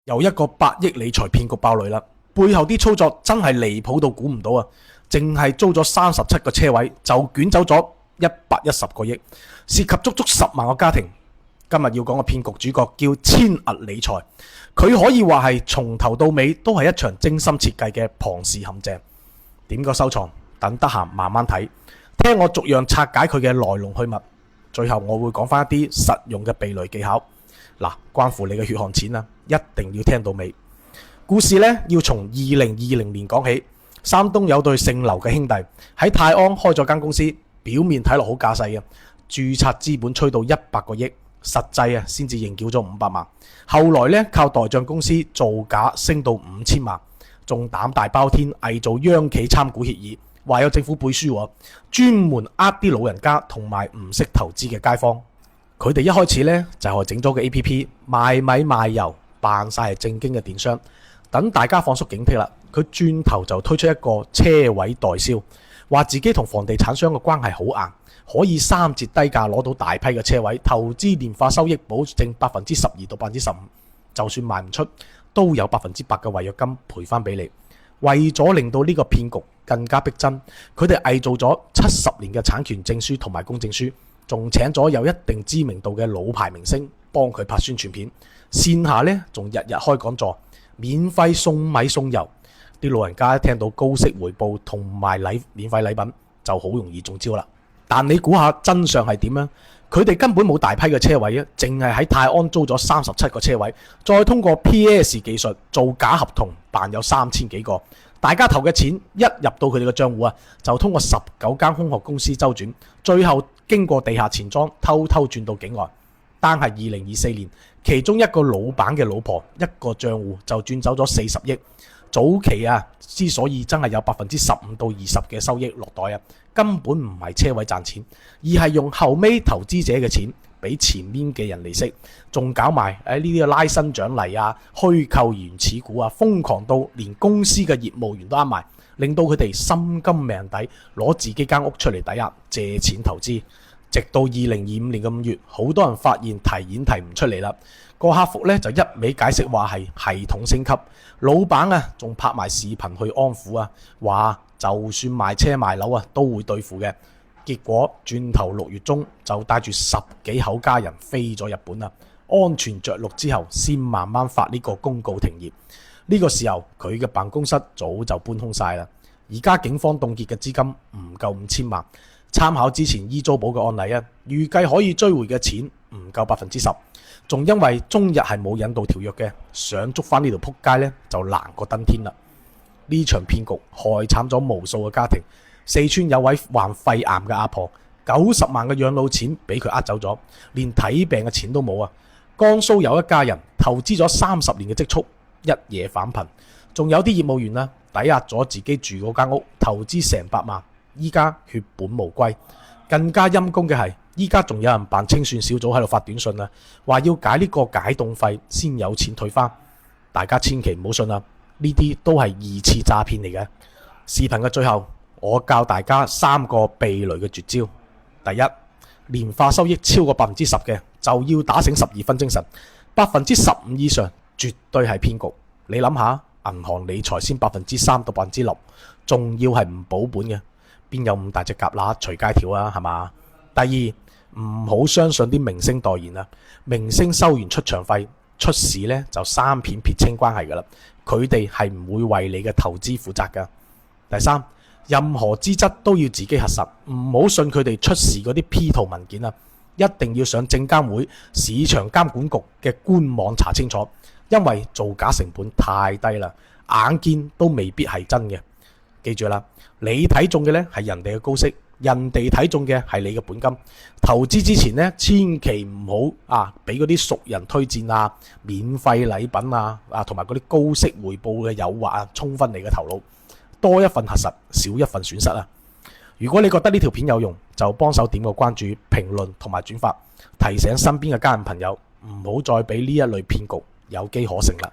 又一個8億理財騙局爆雷啦！背後啲操作真係離譜到估唔到啊！淨係租咗37個車位就捲走咗110個億，涉及足足10萬個家庭。今日要講個騙局主角叫千億理財，佢可以話係從頭到尾都係一場精心設計嘅龐氏陷阱。點個收藏？等得閒慢慢睇，聽我逐樣拆解佢嘅來龍去脈。最後我會講翻一啲實用嘅避雷技巧。嗱，關乎你嘅血汗錢啊，一定要聽到尾。故事呢，要從2020年講起。山東有對姓劉嘅兄弟喺泰安開咗間公司，表面睇落好架勢嘅，註冊資本吹到100個億，實際先至認繳咗500萬。後來呢，靠代帳公司造假升到5000萬，仲膽大包天偽造央企參股協議，話有政府背書喎，專門呃啲老人家同埋唔識投資嘅街坊。佢哋一開始呢，就係整咗個 APP 賣米賣油，扮晒係正經嘅電商。等大家放鬆警惕啦，佢轉頭就推出一個車位代銷，話自己同房地產商嘅關係好硬，可以3折低價攞到大批嘅車位，投資年化收益保證12%到15%，就算賣唔出都有8%嘅違約金賠翻俾你。為咗令到呢個騙局更加逼真，佢哋偽造咗70年嘅產權證書同埋公證書，仲請咗有一定知名度嘅老牌明星幫佢拍宣傳片，線下呢，仲日日開講座，免費送米送油。啲老人家一聽到高息回報同埋免費禮品，就好容易中招啦。但你估下真相係點啊？佢哋根本冇大批嘅車位啊，淨係喺泰安租咗37個車位，再通過 PS 技術做假合同，扮有3000幾個。大家投嘅錢一入到佢哋嘅賬戶啊，就通過19間空殼公司周轉，最後經過地下錢莊偷偷轉到境外。單係2024年，其中一個老闆嘅老婆一個賬戶就轉走咗40億。早期之所以真係有15%到20%嘅收益落袋啊，根本唔係車位賺錢，而係用後尾投資者嘅錢俾前面嘅人利息，仲搞埋呢啲拉新獎勵啊、虛構原始股啊，瘋狂到連公司嘅業務員都啱埋，令到佢哋心甘命抵攞自己間屋出嚟抵押借錢投資。直到2025年嘅5月，好多人發現提現提唔出嚟啦。個客服呢就一味解釋話係系統升級，老闆仲拍埋視頻去安撫話就算賣車賣樓都會對付嘅。結果轉頭6月中就帶住10幾口家人飛咗日本啦，安全着陸之後先慢慢發呢個公告停業。呢個時候佢嘅辦公室早就搬空晒啦。而家警方凍結嘅資金唔夠5000萬。參考之前依租寶嘅案例預計可以追回嘅錢唔夠10%，仲因為中日係冇引渡條約嘅，想捉翻呢條撲街呢就難過登天啦。呢場騙局害慘咗無數嘅家庭。四川有位患肺癌嘅阿婆，90萬嘅養老錢俾佢呃走咗，連睇病嘅錢都冇啊。江蘇有一家人投資咗30年嘅積蓄，一夜返貧。仲有啲業務員抵押咗自己住嗰間屋，投資成100萬。依家血本無歸，更加陰公嘅係，依家仲有人扮清算小組喺度發短信話要解呢個解凍費先有錢退翻。大家千祈唔好信呢啲都係2次詐騙嚟嘅。視頻嘅最後，我教大家3個避雷嘅絕招。第一，年化收益超過10%嘅就要打醒12分精神，15%以上絕對係騙局。你諗下，銀行理財先3%到6%，仲要係唔保本嘅。邊有咁大隻蛤乸隨街跳係嘛？第二，唔好相信啲明星代言明星收完出場費出事呢就刪片撇清關係噶啦，佢哋係唔會為你嘅投資負責噶。第三，任何資質都要自己核實，唔好信佢哋出示嗰啲 P 圖文件一定要上證監會市場監管局嘅官網查清楚，因為造假成本太低啦，眼見都未必係真嘅。記住啦，你睇中嘅呢係人哋嘅高息，人哋睇中嘅係你嘅本金。投資之前呢，千祈唔好俾嗰啲熟人推薦免費禮品同埋嗰啲高息回報嘅誘惑沖昏你嘅頭腦。多一份核實，少一份損失如果你覺得呢條片有用，就幫手點個關注、評論同埋轉發，提醒身邊嘅家人朋友唔好再俾呢一類騙局有機可乘啦。